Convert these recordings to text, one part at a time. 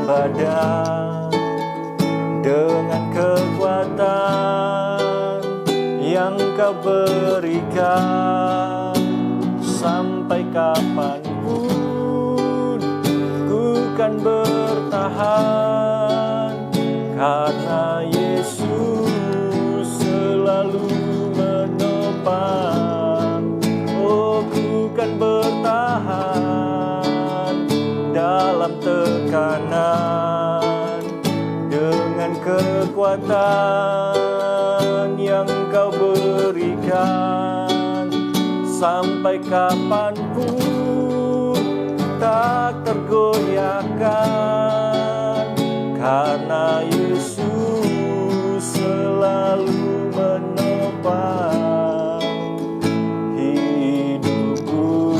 Badan dengan kekuatan yang Kau berikan, sampai kapanpun ku kan bertahan, karena Yesus selalu menopang. Oh, ku kan bertahan dalam tekanan dengan kekuatan yang Kau berikan, sampai kapanpun tak tergoyahkan, karena Yesus selalu menopang hidupku.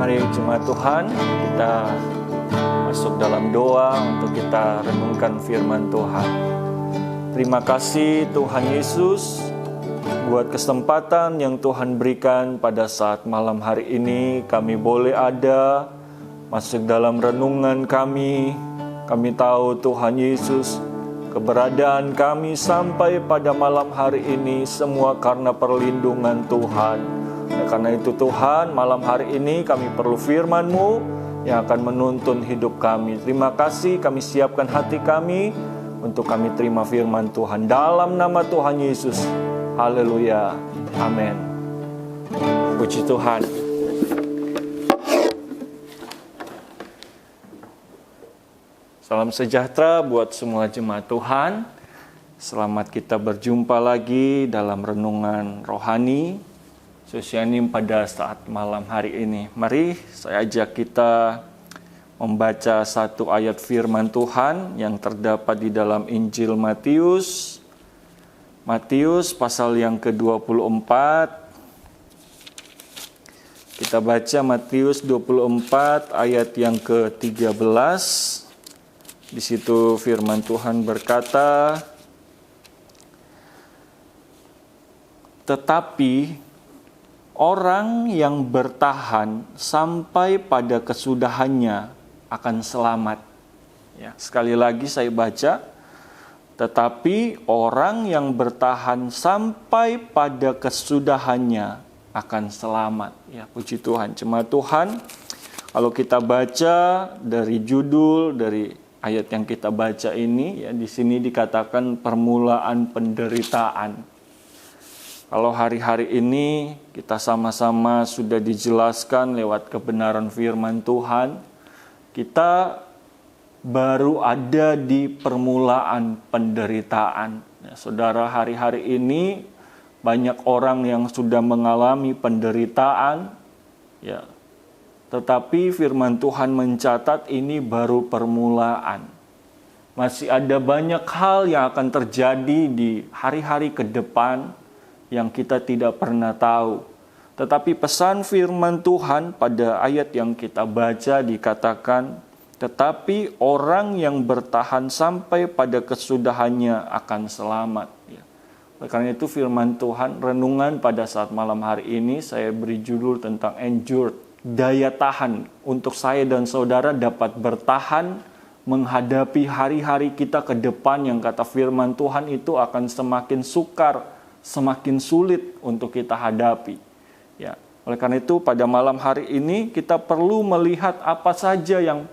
Mari jemaat Tuhan, kita masuk dalam doa untuk kita renungkan firman Tuhan. Terima kasih Tuhan Yesus buat kesempatan yang Tuhan berikan pada saat malam hari ini. Kami boleh ada masuk dalam renungan kami. Kami tahu Tuhan Yesus, keberadaan kami sampai pada malam hari ini semua karena perlindungan Tuhan. Karena itu Tuhan, malam hari ini kami perlu firman-Mu yang akan menuntun hidup kami. Terima kasih, kami siapkan hati kami untuk kami terima firman Tuhan. Dalam nama Tuhan Yesus. Haleluya. Amin. Puji Tuhan. Salam sejahtera buat semua jemaat Tuhan. Selamat kita berjumpa lagi dalam renungan rohani Sosianim pada saat malam hari ini. Mari saya ajak kita membaca satu ayat firman Tuhan yang terdapat di dalam Injil Matius. Matius pasal yang ke-24. Kita baca Matius 24 ayat yang ke-13. Di situ firman Tuhan berkata, "Tetapi orang yang bertahan sampai pada kesudahannya akan selamat." Ya, sekali lagi saya baca, tetapi orang yang bertahan sampai pada kesudahannya akan selamat. Ya, puji Tuhan. Jemaat Tuhan, kalau kita baca dari judul dari ayat yang kita baca ini, ya di sini dikatakan permulaan penderitaan. Kalau hari-hari ini kita sama-sama sudah dijelaskan lewat kebenaran firman Tuhan, kita baru ada di permulaan penderitaan. Ya, saudara, hari-hari ini banyak orang yang sudah mengalami penderitaan, ya. Tetapi firman Tuhan mencatat ini baru permulaan. Masih ada banyak hal yang akan terjadi di hari-hari ke depan yang kita tidak pernah tahu. Tetapi pesan firman Tuhan pada ayat yang kita baca dikatakan, tetapi orang yang bertahan sampai pada kesudahannya akan selamat. Ya. Karena itu firman Tuhan, renungan pada saat malam hari ini saya beri judul tentang endure, daya tahan untuk saya dan saudara dapat bertahan menghadapi hari-hari kita ke depan yang kata firman Tuhan itu akan semakin sukar, semakin sulit untuk kita hadapi. Ya, oleh karena itu pada malam hari ini kita perlu melihat apa saja yang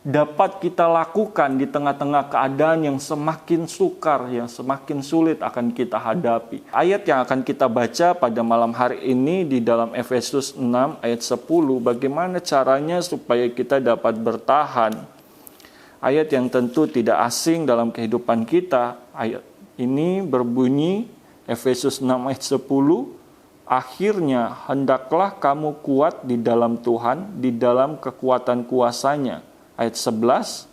dapat kita lakukan di tengah-tengah keadaan yang semakin sukar, yang semakin sulit akan kita hadapi. Ayat yang akan kita baca pada malam hari ini di dalam Efesus 6 ayat 10, bagaimana caranya supaya kita dapat bertahan. Ayat yang tentu tidak asing dalam kehidupan kita. Ayat ini berbunyi, Efesus 6 ayat 10, Akhirnya, hendaklah kamu kuat di dalam Tuhan, di dalam kekuatan kuasa-Nya. Ayat 11,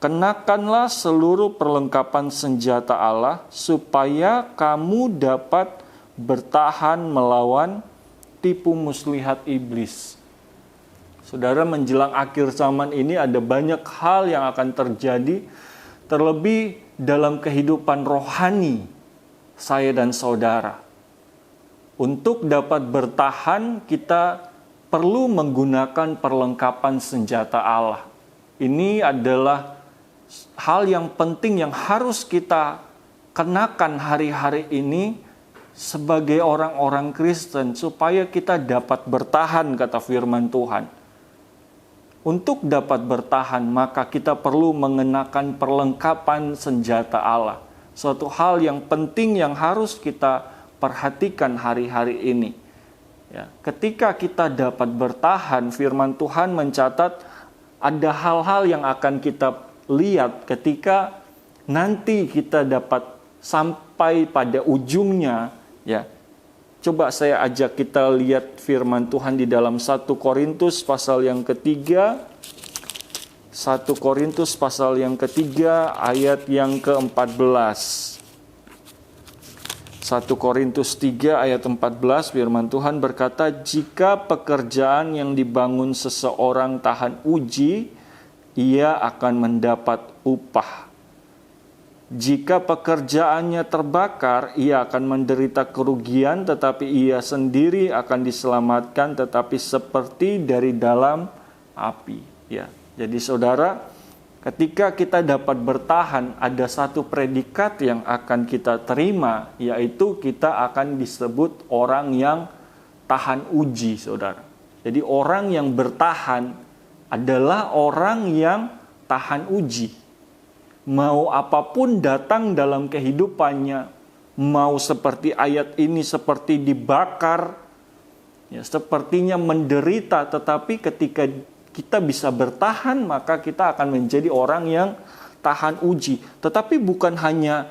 kenakanlah seluruh perlengkapan senjata Allah, supaya kamu dapat bertahan melawan tipu muslihat iblis. Saudara, menjelang akhir zaman ini ada banyak hal yang akan terjadi, terlebih dalam kehidupan rohani saya dan saudara. Untuk dapat bertahan, kita perlu menggunakan perlengkapan senjata Allah. Ini adalah hal yang penting yang harus kita kenakan hari-hari ini sebagai orang-orang Kristen, supaya kita dapat bertahan, kata firman Tuhan. Untuk dapat bertahan, maka kita perlu mengenakan perlengkapan senjata Allah. Suatu hal yang penting yang harus kita perhatikan hari-hari ini. Ya, ketika kita dapat bertahan, firman Tuhan mencatat ada hal-hal yang akan kita lihat ketika nanti kita dapat sampai pada ujungnya. Ya, coba saya ajak kita lihat firman Tuhan di dalam 1 Korintus pasal yang ketiga. 1 Korintus pasal yang ketiga ayat yang ke-14. 1 Korintus 3 ayat 14, firman Tuhan berkata, jika pekerjaan yang dibangun seseorang tahan uji, ia akan mendapat upah. Jika pekerjaannya terbakar, ia akan menderita kerugian, tetapi ia sendiri akan diselamatkan, tetapi seperti dari dalam api. Ya, jadi saudara, ketika kita dapat bertahan, ada satu predikat yang akan kita terima, yaitu kita akan disebut orang yang tahan uji, saudara. Jadi orang yang bertahan adalah orang yang tahan uji. Mau apapun datang dalam kehidupannya, mau seperti ayat ini, seperti dibakar, ya, sepertinya menderita, tetapi ketika kita bisa bertahan, maka kita akan menjadi orang yang tahan uji. Tetapi bukan hanya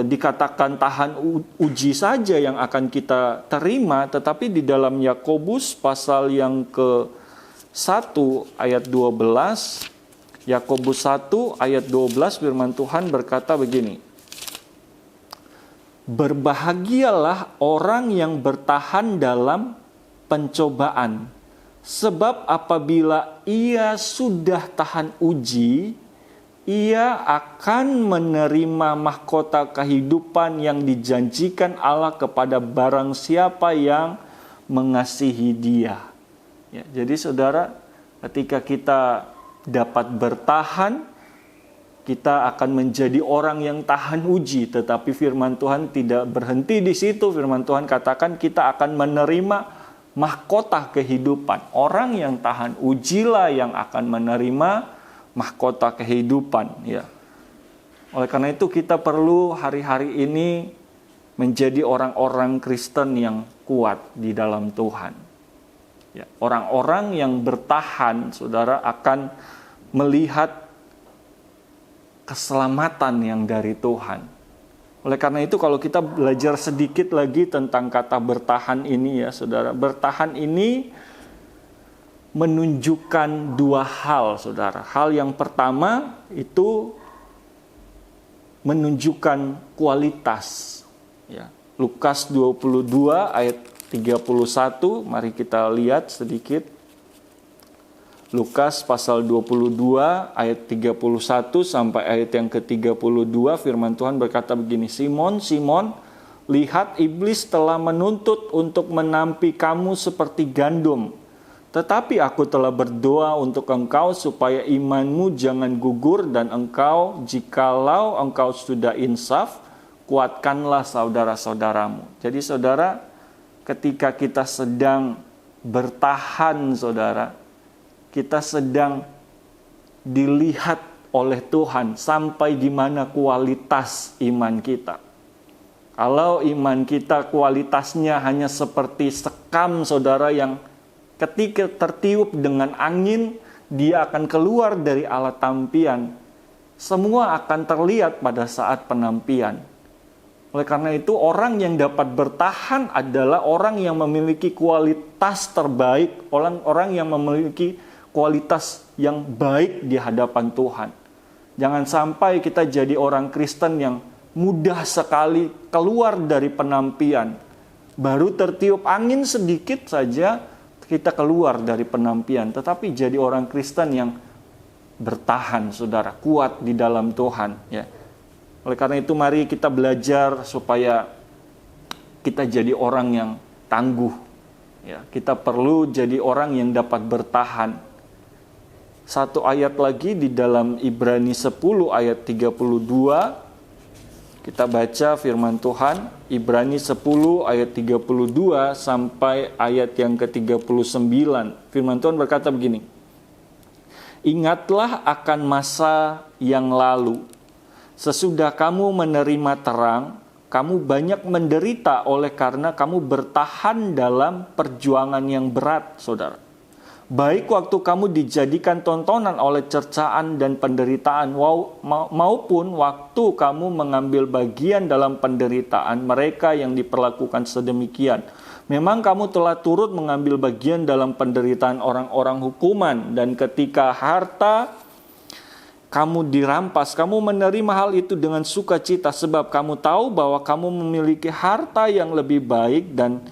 dikatakan tahan uji saja yang akan kita terima, tetapi di dalam Yakobus pasal yang ke-1 ayat 12, Yakobus 1 ayat 12, firman Tuhan berkata begini, berbahagialah orang yang bertahan dalam pencobaan, sebab apabila ia sudah tahan uji, ia akan menerima mahkota kehidupan yang dijanjikan Allah kepada barang siapa yang mengasihi Dia. Ya, jadi saudara, ketika kita dapat bertahan, kita akan menjadi orang yang tahan uji. Tetapi firman Tuhan tidak berhenti di situ. Firman Tuhan katakan kita akan menerima mahkota kehidupan. Orang yang tahan ujilah yang akan menerima mahkota kehidupan. Ya. Oleh karena itu kita perlu hari-hari ini menjadi orang-orang Kristen yang kuat di dalam Tuhan. Ya. Orang-orang yang bertahan, saudara, akan melihat keselamatan yang dari Tuhan. Oleh karena itu kalau kita belajar sedikit lagi tentang kata bertahan ini, ya saudara, bertahan ini menunjukkan dua hal, saudara. Hal yang pertama itu menunjukkan kualitas. Ya. Lukas 22 ayat 31, mari kita lihat sedikit. Lukas pasal 22 ayat 31 sampai ayat yang ke-32, firman Tuhan berkata begini, Simon, Simon, lihat iblis telah menuntut untuk menampi kamu seperti gandum. Tetapi aku telah berdoa untuk engkau supaya imanmu jangan gugur, dan engkau, jikalau engkau sudah insaf, kuatkanlah saudara-saudaramu. Jadi saudara, ketika kita sedang bertahan, saudara, kita sedang dilihat oleh Tuhan sampai di mana kualitas iman kita. Kalau iman kita kualitasnya hanya seperti sekam, saudara, yang ketika tertiup dengan angin, dia akan keluar dari alat tampian. Semua akan terlihat pada saat penampian. Oleh karena itu, orang yang dapat bertahan adalah orang yang memiliki kualitas terbaik, orang yang memiliki kualitas yang baik di hadapan Tuhan. Jangan sampai kita jadi orang Kristen yang mudah sekali keluar dari penampian. Baru tertiup angin sedikit saja, kita keluar dari penampian. Tetapi jadi orang Kristen yang bertahan, saudara, kuat di dalam Tuhan, ya. Oleh karena itu mari kita belajar supaya kita jadi orang yang tangguh. Ya, kita perlu jadi orang yang dapat bertahan. Satu ayat lagi di dalam Ibrani 10 ayat 32. Kita baca firman Tuhan, Ibrani 10 ayat 32 sampai ayat yang ke-39. Firman Tuhan berkata begini. Ingatlah akan masa yang lalu. Sesudah kamu menerima terang, kamu banyak menderita oleh karena kamu bertahan dalam perjuangan yang berat, saudara. Baik waktu kamu dijadikan tontonan oleh cercaan dan penderitaan, maupun waktu kamu mengambil bagian dalam penderitaan mereka yang diperlakukan sedemikian. Memang kamu telah turut mengambil bagian dalam penderitaan orang-orang hukuman, dan ketika harta kamu dirampas, kamu menerima hal itu dengan sukacita sebab kamu tahu bahwa kamu memiliki harta yang lebih baik dan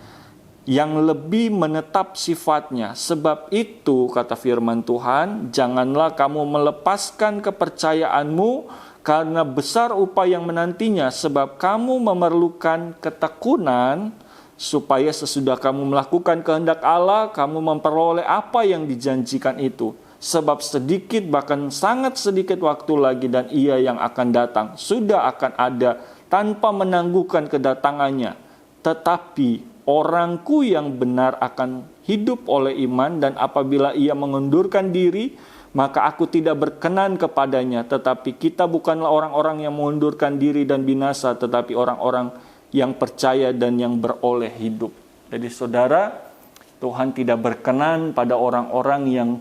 yang lebih menetap sifatnya. Sebab itu, kata firman Tuhan, janganlah kamu melepaskan kepercayaanmu karena besar upaya yang menantinya, sebab kamu memerlukan ketekunan supaya sesudah kamu melakukan kehendak Allah, kamu memperoleh apa yang dijanjikan itu. Sebab sedikit, bahkan sangat sedikit waktu lagi dan Ia yang akan datang sudah akan ada tanpa menangguhkan kedatangannya. Tetapi orangku yang benar akan hidup oleh iman, dan apabila ia mengundurkan diri, maka aku tidak berkenan kepadanya. Tetapi kita bukanlah orang-orang yang mengundurkan diri dan binasa, tetapi orang-orang yang percaya dan yang beroleh hidup. Jadi saudara, Tuhan tidak berkenan pada orang-orang yang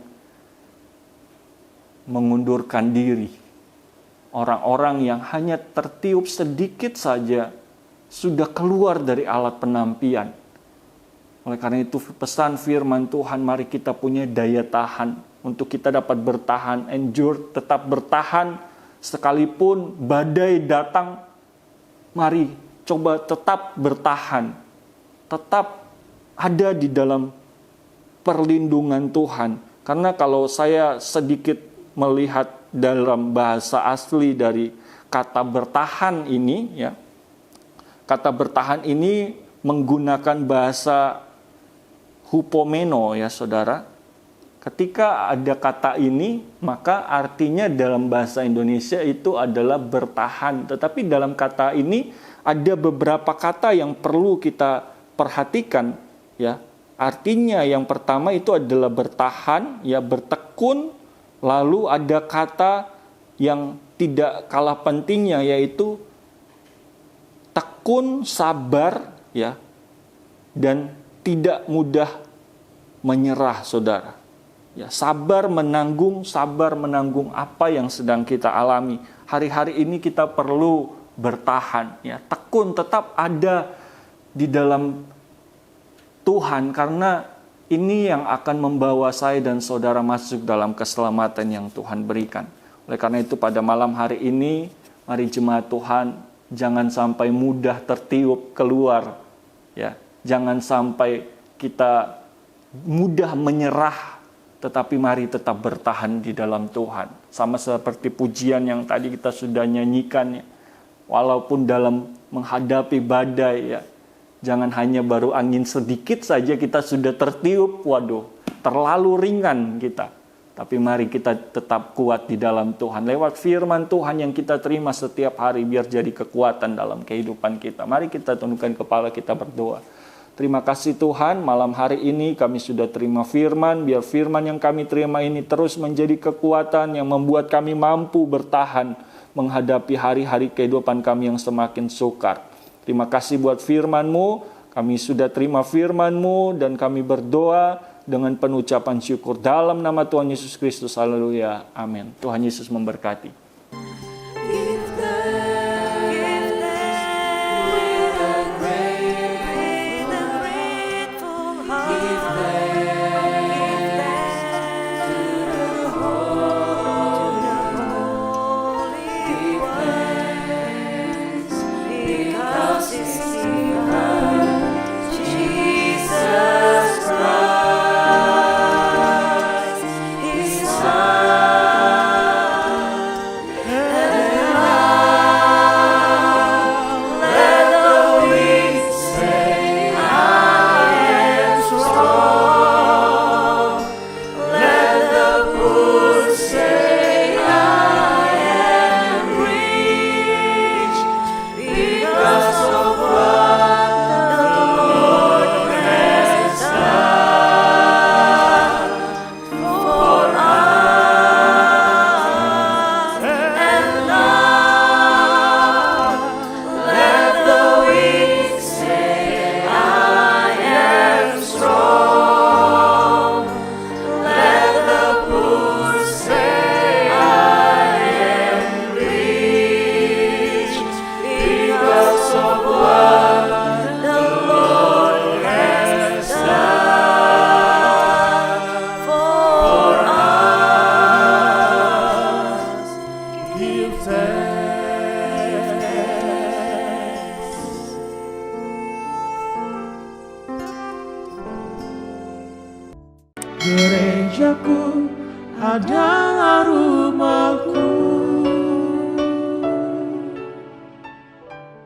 mengundurkan diri. Orang-orang yang hanya tertiup sedikit saja sudah keluar dari alat penampian. Oleh karena itu pesan firman Tuhan, mari kita punya daya tahan untuk kita dapat bertahan, endure, tetap bertahan sekalipun badai datang. Mari coba tetap bertahan, tetap ada di dalam perlindungan Tuhan. Karena kalau saya sedikit melihat dalam bahasa asli dari kata bertahan ini, ya, kata bertahan ini menggunakan bahasa hupomeno, ya saudara. Ketika ada kata ini, maka artinya dalam bahasa Indonesia itu adalah bertahan. Tetapi dalam kata ini ada beberapa kata yang perlu kita perhatikan, ya. Artinya yang pertama itu adalah bertahan, ya, bertekun. Lalu ada kata yang tidak kalah pentingnya, yaitu tekun, sabar, ya, dan tidak mudah menyerah, saudara. Ya, sabar menanggung apa yang sedang kita alami. Hari-hari ini kita perlu bertahan, ya, tekun, tetap ada di dalam Tuhan, karena ini yang akan membawa saya dan saudara masuk dalam keselamatan yang Tuhan berikan. Oleh karena itu pada malam hari ini, mari jemaat Tuhan, jangan sampai mudah tertiup keluar, ya. Jangan sampai kita mudah menyerah, tetapi mari tetap bertahan di dalam Tuhan. Sama seperti pujian yang tadi kita sudah nyanyikan, ya. Walaupun dalam menghadapi badai, ya, jangan hanya baru angin sedikit saja kita sudah tertiup, waduh, terlalu ringan kita. Tapi mari kita tetap kuat di dalam Tuhan. Lewat firman Tuhan yang kita terima setiap hari, biar jadi kekuatan dalam kehidupan kita. Mari kita tundukkan kepala, kita berdoa. Terima kasih Tuhan, malam hari ini kami sudah terima firman. Biar firman yang kami terima ini terus menjadi kekuatan yang membuat kami mampu bertahan menghadapi hari-hari kehidupan kami yang semakin sukar. Terima kasih buat firman-Mu, kami sudah terima firman-Mu dan kami berdoa dengan penuh ucapan syukur dalam nama Tuhan Yesus Kristus. Haleluya, amin. Tuhan Yesus memberkati. gerejaku adalah rumahku.